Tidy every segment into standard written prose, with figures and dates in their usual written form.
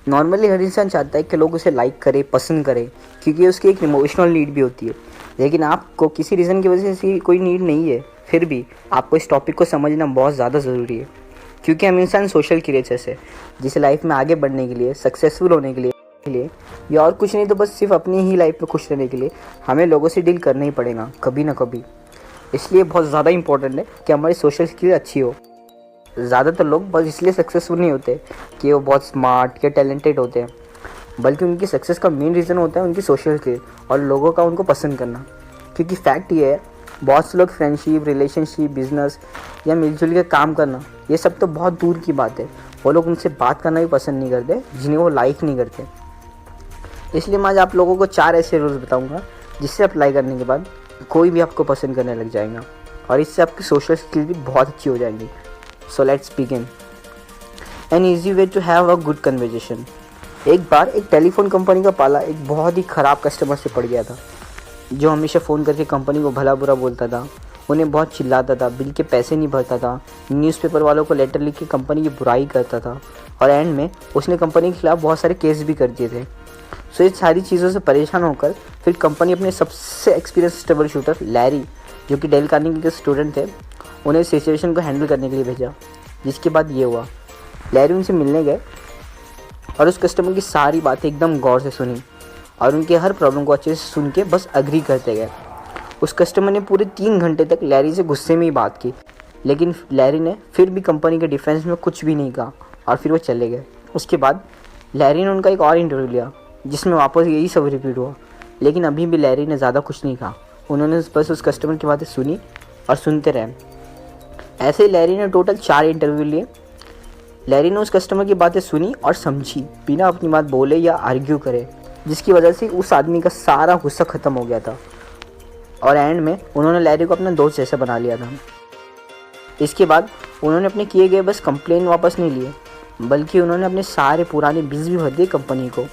Normally हर इंसान चाहता है कि लोग उसे लाइक करें, पसंद करें, क्योंकि उसकी एक इमोशनल नीड भी होती है। लेकिन आपको किसी रीज़न की वजह से ऐसी कोई नीड नहीं है, फिर भी आपको इस टॉपिक को समझना बहुत ज़्यादा ज़रूरी है। क्योंकि हम इंसान सोशल क्रिएचर्स है, जिसे लाइफ में आगे बढ़ने के लिए, सक्सेसफुल होने के लिए या और कुछ नहीं तो बस सिर्फ अपनी ही लाइफ में खुश रहने के लिए हमें लोगों से डील करना ही पड़ेगा कभी ना कभी। इसलिए बहुत ज़्यादा इंपॉर्टेंट है कि हमारी सोशल स्किल अच्छी हो। ज़्यादातर लोग बस इसलिए सक्सेसफुल नहीं होते कि वो बहुत स्मार्ट या टैलेंटेड होते हैं, बल्कि उनकी सक्सेस का मेन रीज़न होता है उनकी सोशल स्किल और लोगों का उनको पसंद करना। क्योंकि फैक्ट ये है, बहुत से लोग फ्रेंडशिप, रिलेशनशिप, बिजनेस या मिलजुल के काम करना, ये सब तो बहुत दूर की बात है। वो लोग उनसे बात करना भी पसंद नहीं करते जिन्हें वो लाइक नहीं करते। इसलिए मैं आज आप लोगों को 4 ऐसे रूल्स बताऊंगा जिससे अप्लाई करने के बाद कोई भी आपको पसंद करने लग जाएगा और इससे आपकी सोशल स्किल भी बहुत अच्छी हो जाएंगी। So let's begin. An easy way to have a good conversation. एक बार एक टेलीफोन कंपनी का पाला एक बहुत ही ख़राब कस्टमर से पड़ गया था, जो हमेशा फ़ोन करके कंपनी को भला बुरा बोलता था, उन्हें बहुत चिल्लाता था, बिल के पैसे नहीं भरता था, न्यूज़पेपर वालों को लेटर लिख के कंपनी की बुराई करता था और एंड में उसने कंपनी के खिलाफ बहुत सारे केस भी कर दिए थे। सो ये सारी चीज़ों से परेशान होकर फिर कंपनी अपने सबसे एक्सपीरियंस ट्रबल शूटर लैरी, जो कि डेल कार्नेगी के स्टूडेंट थे, उन्हें सिचुएशन को हैंडल करने के लिए भेजा। जिसके बाद ये हुआ, लैरी उनसे मिलने गए और उस कस्टमर की सारी बातें एकदम गौर से सुनी और उनके हर प्रॉब्लम को अच्छे से सुन के बस अग्री करते गए। उस कस्टमर ने पूरे 3 घंटे तक लैरी से गुस्से में ही बात की, लेकिन लैरी ने फिर भी कंपनी के डिफेंस में कुछ भी नहीं कहा और फिर वो चले गए। उसके बाद लैरी ने उनका एक और इंटरव्यू लिया जिसमें वापस यही सब रिपीट हुआ, लेकिन अभी भी लैरी ने ज़्यादा कुछ नहीं कहा। उन्होंने बस उस कस्टमर की बातें सुनी और सुनते रहे। ऐसे ही लैरी ने टोटल 4 इंटरव्यू लिए। लैरी ने उस कस्टमर की बातें सुनी और समझी बिना अपनी बात बोले या आर्ग्यू करे, जिसकी वजह से उस आदमी का सारा गुस्सा ख़त्म हो गया था और एंड में उन्होंने लैरी को अपना दोस्त जैसा बना लिया था। इसके बाद उन्होंने अपने किए गए बस कंप्लेन वापस नहीं लिए, बल्कि उन्होंने अपने सारे पुराने बिल्स भी भर दिए कंपनी को।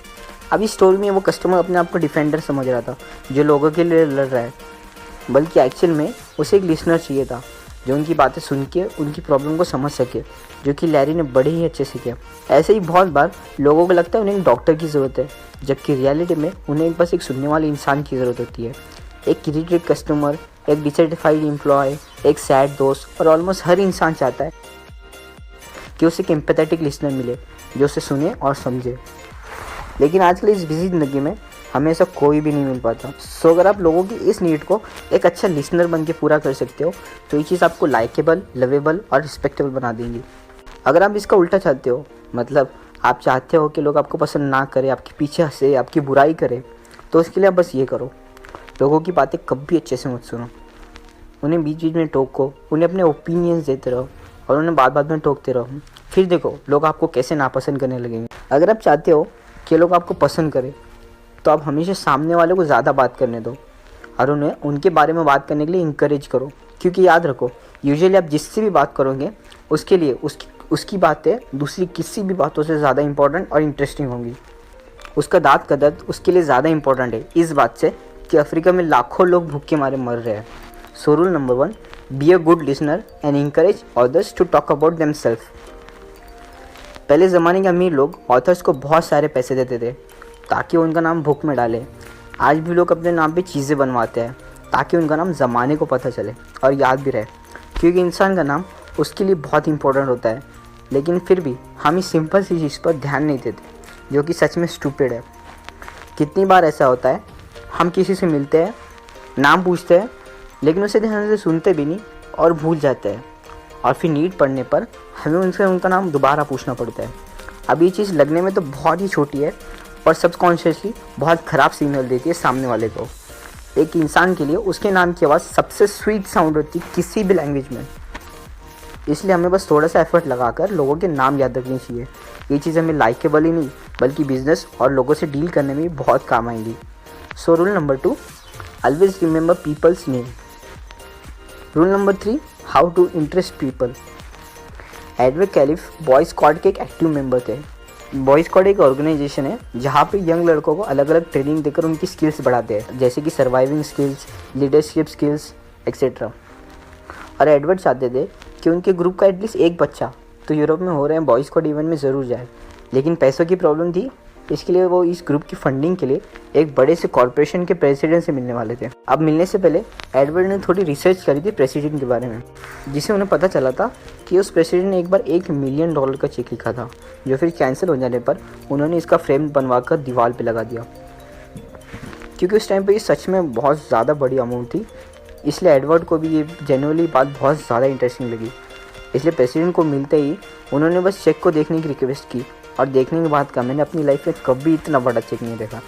अब इस स्टोरी में वो कस्टमर अपने आप को डिफेंडर समझ रहा था जो लोगों के लिए लड़ रहा है, बल्कि एक्चुअल में उसे एक लिसनर चाहिए था जो उनकी बातें सुन के उनकी प्रॉब्लम को समझ सके, जो कि लैरी ने बड़े ही अच्छे से किया। ऐसे ही बहुत बार लोगों को लगता है उन्हें एक डॉक्टर की ज़रूरत है, जबकि रियलिटी में उन्हें बस एक सुनने वाले इंसान की ज़रूरत होती है। एक इरिटेटेड कस्टमर, एक डिसैटिस्फाइड एम्प्लॉय, एक सैड दोस्त, और ऑलमोस्ट हर इंसान चाहता है कि उसे एक एम्पैथेटिक लिसनर मिले जो उसे सुने और समझे। लेकिन आजकल इस बिजी ज़िंदगी में हमें ऐसा कोई भी नहीं मिल पाता। सो अगर आप लोगों की इस नीड को एक अच्छा लिसनर बन के पूरा कर सकते हो तो ये चीज़ आपको लाइकेबल, लवेबल और रिस्पेक्टेबल बना देंगी। अगर आप इसका उल्टा चाहते हो, मतलब आप चाहते हो कि लोग आपको पसंद ना करें, आपके पीछे हंसे, आपकी बुराई करें, तो उसके लिए आप बस ये करो, लोगों की बातें कभी अच्छे से मत सुनो, उन्हें बीच बीच में टोको, उन्हें अपने ओपिनियंस देते रहो और उन्हें बात बात में टोकते रहो। फिर देखो लोग आपको कैसे नापसंद करने लगेंगे। अगर आप चाहते हो कि लोग आपको पसंद करें तो आप हमेशा सामने वाले को ज़्यादा बात करने दो और उन्हें उनके बारे में बात करने के लिए इंकरेज करो। क्योंकि याद रखो, यूजुअली आप जिससे भी बात करोगे उसके लिए उसकी बातें दूसरी किसी भी बातों से ज़्यादा इंपॉर्टेंट और इंटरेस्टिंग होंगी। उसका दांत का दर्द उसके लिए ज़्यादा इंपॉर्टेंट है इस बात से कि अफ्रीका में लाखों लोग भूख के मारे मर रहे हैं। So rule number 1, be a good listener and encourage others to talk about themselves. पहले ज़माने के अमीर लोग ऑथर्स को बहुत सारे पैसे देते थे ताकि वो उनका नाम बुक में डाले। आज भी लोग अपने नाम पे चीज़ें बनवाते हैं ताकि उनका नाम ज़माने को पता चले और याद भी रहे, क्योंकि इंसान का नाम उसके लिए बहुत इंपॉर्टेंट होता है। लेकिन फिर भी हम इस सिंपल सी चीज़ पर ध्यान नहीं देते, जो कि सच में स्टूपिड है। कितनी बार ऐसा होता है, हम किसी से मिलते हैं, नाम पूछते हैं, लेकिन उसे ध्यान से सुनते भी नहीं और भूल जाते हैं, और फिर नीड पड़ने पर हमें उनसे उनका नाम दोबारा पूछना पड़ता है। अब ये चीज़ लगने में तो बहुत ही छोटी है और सबकॉन्शियसली बहुत ख़राब सिग्नल देती है सामने वाले को। एक इंसान के लिए उसके नाम की आवाज़ सबसे स्वीट साउंड होती है किसी भी लैंग्वेज में। इसलिए हमें बस थोड़ा सा एफर्ट लगाकर लोगों के नाम याद रखनी चाहिए। ये चीज़ हमें लाइकेबल ही नहीं बल्कि बिजनेस और लोगों से डील करने में भी बहुत काम आएंगी। So rule number 2, always remember people's name. Rule number 3, how to interest people. Edward Chalif boy squad के एक एक्टिव मेंबर थे। बॉय स्क्वाड एक ऑर्गेनाइजेशन है जहाँ पे यंग लड़कों को अलग अलग ट्रेनिंग देकर उनकी स्किल्स बढ़ाते हैं, जैसे कि surviving skills, leadership skills etcetera. और एडवर्ड चाहते थे कि उनके ग्रुप का एटलीस्ट एक बच्चा तो यूरोप में हो रहे हैं बॉय स्क्वाड इवेंट में ज़रूर जाए, लेकिन पैसों की प्रॉब्लम थी, इसके लिए वो इस ग्रुप की फंडिंग के लिए एक बड़े से कॉरपोरेशन के प्रेसिडेंट से मिलने वाले थे। अब मिलने से पहले एडवर्ड ने थोड़ी रिसर्च करी थी प्रेसिडेंट के बारे में, जिससे उन्हें पता चला था कि उस प्रेसिडेंट ने एक बार $1 मिलियन का चेक लिखा था, जो फिर कैंसिल हो जाने पर उन्होंने इसका फ्रेम बनवा कर दीवार पर लगा दिया। क्योंकि उस टाइम पर ये सच में बहुत ज़्यादा बड़ी अमाउंट थी, इसलिए एडवर्ड को भी ये जेन्युइनली बात बहुत ज़्यादा इंटरेस्टिंग लगी। इसलिए प्रेसिडेंट को मिलते ही उन्होंने बस चेक को देखने की रिक्वेस्ट की, और देखने के बाद कहा, मैंने अपनी लाइफ में कभी इतना बड़ा चेक नहीं देखा।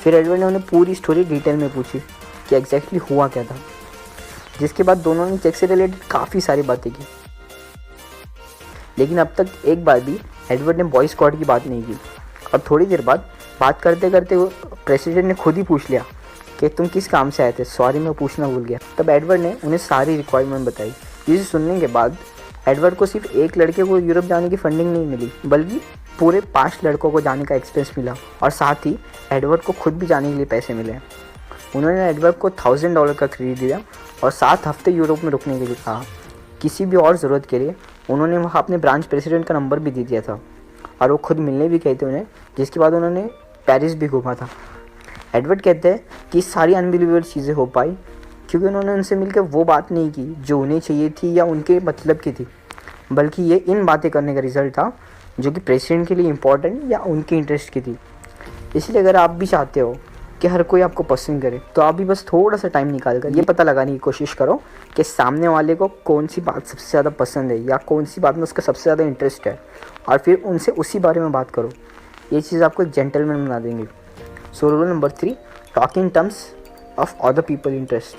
फिर एडवर्ड ने उन्हें पूरी स्टोरी डिटेल में पूछी कि एग्जैक्टली हुआ क्या था, जिसके बाद दोनों ने चेक से रिलेटेड काफ़ी सारी बातें की। लेकिन अब तक एक बार भी एडवर्ड ने बॉय स्क्वाड की बात नहीं की, और थोड़ी देर बाद बात करते करते प्रेसिडेंट ने खुद ही पूछ लिया कि तुम किस काम से आए थे, सॉरी मैं पूछना भूल गया। तब एडवर्ड ने उन्हें सारी रिक्वायरमेंट बताई, जिसे सुनने के बाद एडवर्ड को सिर्फ एक लड़के को यूरोप जाने की फंडिंग नहीं मिली, बल्कि पूरे 5 लड़कों को जाने का एक्सपेंस मिला, और साथ ही एडवर्ड को खुद भी जाने के लिए पैसे मिले। उन्होंने एडवर्ड को $1000 का क्रेडिट दिया और 7 हफ्ते यूरोप में रुकने के लिए कहा। किसी भी और ज़रूरत के लिए उन्होंने वहाँ अपने ब्रांच प्रेसिडेंट का नंबर भी दे दिया था, और वो खुद मिलने भी गए थे उन्हें, जिसके बाद उन्होंने पेरिस भी घूमा था। एडवर्ड कहते हैं कि सारी अनबिलीवेबल चीज़ें हो पाई क्योंकि उन्होंने उनसे मिलकर वो बात नहीं की जो उन्हें चाहिए थी या उनके मतलब की थी, बल्कि ये इन बातें करने का रिजल्ट था जो कि प्रेसिडेंट के लिए इम्पोर्टेंट या उनके इंटरेस्ट की थी। इसलिए अगर आप भी चाहते हो कि हर कोई आपको पसंद करे, तो आप भी बस थोड़ा सा टाइम निकाल कर ये पता लगाने की कोशिश करो कि सामने वाले को कौन सी बात सबसे ज़्यादा पसंद है या कौन सी बात में उसका सबसे ज़्यादा इंटरेस्ट है, और फिर उनसे उसी बारे में बात करो। ये चीज़ आपको एक जेंटलमैन बना देंगे। So rule number 3, talk in terms of other people interest.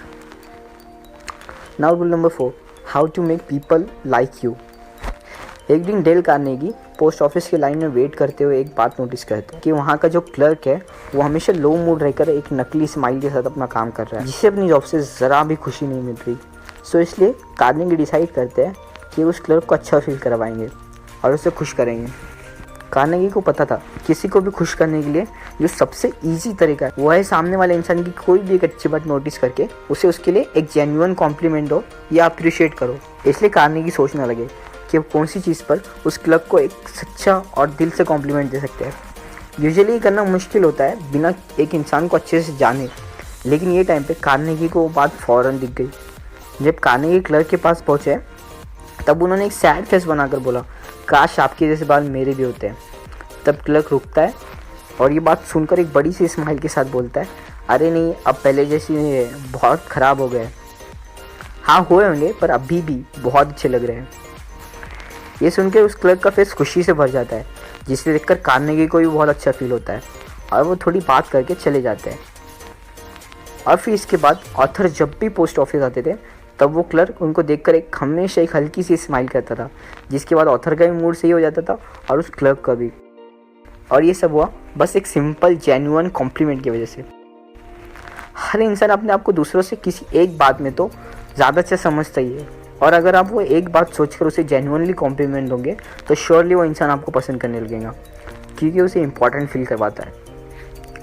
Now rule number 4, how to make people like you. एक दिन डेल कार्नेगी पोस्ट ऑफिस की लाइन में वेट करते हुए एक बात नोटिस करते हैं कि वहाँ का जो क्लर्क है वो हमेशा लो मूड रहकर एक नकली स्माइल के साथ अपना काम कर रहा है, जिससे अपनी जॉब से ज़रा भी खुशी नहीं मिल रही। सो इसलिए कार्नेगी डिसाइड करते हैं कि उस क्लर्क को अच्छा फील करवाएंगे और उसे खुश करेंगे। कार्नेगी को पता था किसी को भी खुश करने के लिए जो सबसे ईजी तरीका है वो है सामने वाले इंसान की कोई भी एक अच्छी बात नोटिस करके उसे उसके लिए एक जेन्युइन कॉम्प्लीमेंट दो या अप्रिशिएट करो। इसलिए कार्नेगी सोचने लगे कि कौन सी चीज़ पर उस क्लर्क को एक सच्चा और दिल से कॉम्प्लीमेंट दे सकते हैं। यूजुअली ये करना मुश्किल होता है बिना एक इंसान को अच्छे से जाने, लेकिन ये टाइम पे कार्नेगी को वो बात फ़ौरन दिख गई। जब कार्नेगी क्लर्क के पास पहुँचे तब उन्होंने एक सैड फेस बनाकर बोला, काश आपके जैसे बाल मेरे भी होते हैं। तब क्लर्क रुकता है और ये बात सुनकर एक बड़ी सी स्माइल के साथ बोलता है, अरे नहीं, अब पहले जैसी नहीं है, बहुत ख़राब हो गए। हाँ हुए होंगे, पर अभी भी बहुत अच्छे लग रहे हैं। ये सुनकर उस क्लर्क का फेस खुशी से भर जाता है, जिसे देखकर कार्नेगी को भी बहुत अच्छा फील होता है और वो थोड़ी बात करके चले जाते हैं। और फिर इसके बाद ऑथर जब भी पोस्ट ऑफिस आते थे तब वो क्लर्क उनको देखकर हमेशा एक हल्की सी स्माइल करता था, जिसके बाद ऑथर का भी मूड सही हो जाता था और उस क्लर्क का भी। और ये सब हुआ बस एक सिंपल जेन्युइन कॉम्प्लीमेंट की वजह से। हर इंसान अपने आप को दूसरों से किसी एक बात में तो ज़्यादा अच्छा समझता ही है, और अगर आप वो एक बात सोचकर उसे जेन्युइनली कॉम्प्लीमेंट दोगे तो श्योरली वो इंसान आपको पसंद करने लगेगा, क्योंकि उसे इम्पोर्टेंट फील करवाता है।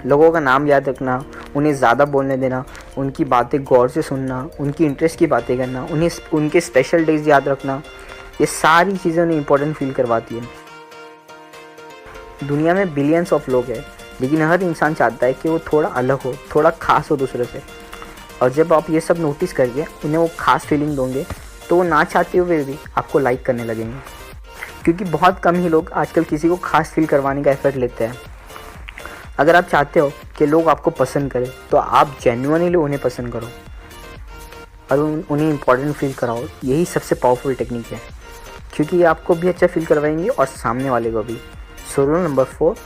लोगों का नाम याद रखना, उन्हें ज़्यादा बोलने देना, उनकी बातें गौर से सुनना, उनकी इंटरेस्ट की बातें करना, उन्हें उनके स्पेशल डेज याद रखना, ये सारी चीज़ें उन्हें इम्पोर्टेंट फील करवाती है। दुनिया में बिलियंस ऑफ लोग हैं, लेकिन हर इंसान चाहता है कि वो थोड़ा अलग हो, थोड़ा खास हो दूसरे से। और जब आप ये सब नोटिस करके उन्हें वो खास फीलिंग दोगे तो वो ना चाहते हुए भी आपको लाइक करने लगेंगे, क्योंकि बहुत कम ही लोग आजकल किसी को खास फील करवाने का एफर्ट लेते हैं। अगर आप चाहते हो कि लोग आपको पसंद करें तो आप जेन्युइनली उन्हें पसंद करो और उन्हें इम्पोर्टेंट फील कराओ। यही सबसे पावरफुल टेक्निक है, क्योंकि ये आपको भी अच्छा फील करवाएंगे और सामने वाले को भी। So rule number 4,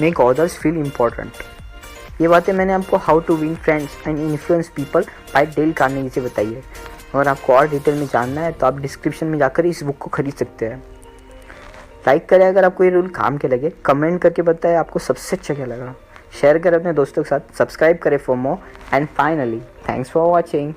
make others feel important. ये बातें मैंने आपको how to win friends and influence people by Dale Carnegie से बताई है। अगर आपको और डिटेल में जानना है तो आप डिस्क्रिप्शन में जाकर इस बुक को खरीद सकते हैं। लाइक करें अगर आपको ये रूल काम के लगे, कमेंट करके बताएं आपको सबसे अच्छा क्या लगा, शेयर करें अपने दोस्तों के साथ, सब्सक्राइब करें for more, and finally thanks for watching.